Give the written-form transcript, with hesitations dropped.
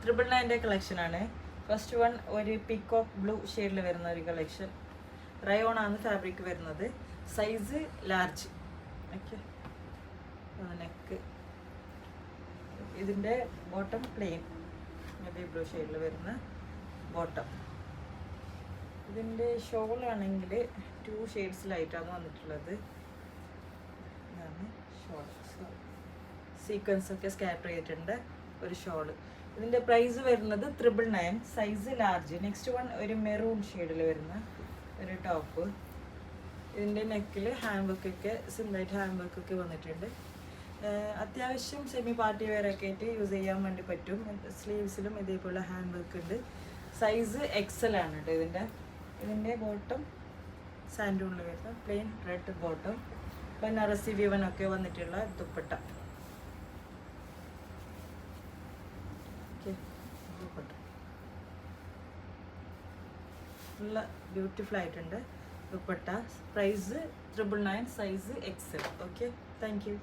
999 കളക്ഷനാണ്. First one ഒരു peacock blue ഷെയ്ഡിൽ വരുന്ന ഒരു കളക്ഷൻ. റയോൺ ആണ് ഫാബ്രിക് വരുന്നത്. Size large. Okay, neck. ഇതിൻ്റെ ബോട്ടം പ്ലെയിൻ നേവി ബ്ലൂ ഷെയ്ഡിൽ വരുന്ന ബോട്ടം. ഇതിൻ്റെ ഷോളാണെങ്കിൽ 2 ഷെയ്ഡ്സിലായിട്ടാണ് വന്നിട്ടുള്ളത്. ഇതാണ് ഷോൾ. സീക്വൻസ് ഒക്കെ സ്കാറ്റർ ചെയ്തിട്ടുണ്ട് ഒരു ഷോള്. ഇതിൻ്റെ പ്രൈസ് വരുന്നത് 999, സൈസ് ലാർജ്. നെക്സ്റ്റ് വൺ ഒരു മെറൂൺ ഷെയ്ഡിൽ വരുന്ന ഒരു ടോപ്പ്. ഇതിൻ്റെ നെക്കിൽ ഹാൻഡ് വർക്കൊക്കെ സിമ്പിളായിട്ട് ഹാൻഡ് വർക്കൊക്കെ വന്നിട്ടുണ്ട്. അത്യാവശ്യം സെമി പാർട്ടി വെയർ ഒക്കെ ആയിട്ട് യൂസ് ചെയ്യാൻ വേണ്ടി പറ്റും. സ്ലീവ്സിലും ഇതേപോലെ ഹാൻഡ് വർക്ക് ഉണ്ട്. സൈസ് എക്സൽ ആണ് കേട്ടോ. ഇതിൻ്റെ ബോട്ടം സാൻഡൂണിൽ വരുന്ന പ്ലെയിൻ റെഡ് ബോട്ടം. ബനാറസി വിവനൊക്കെ വന്നിട്ടുള്ള ദുപ്പട്ട. നല്ല ബ്യൂട്ടിഫുൾ ആയിട്ടുണ്ട് dupatta. Price 999, size XL. Okay, thank U.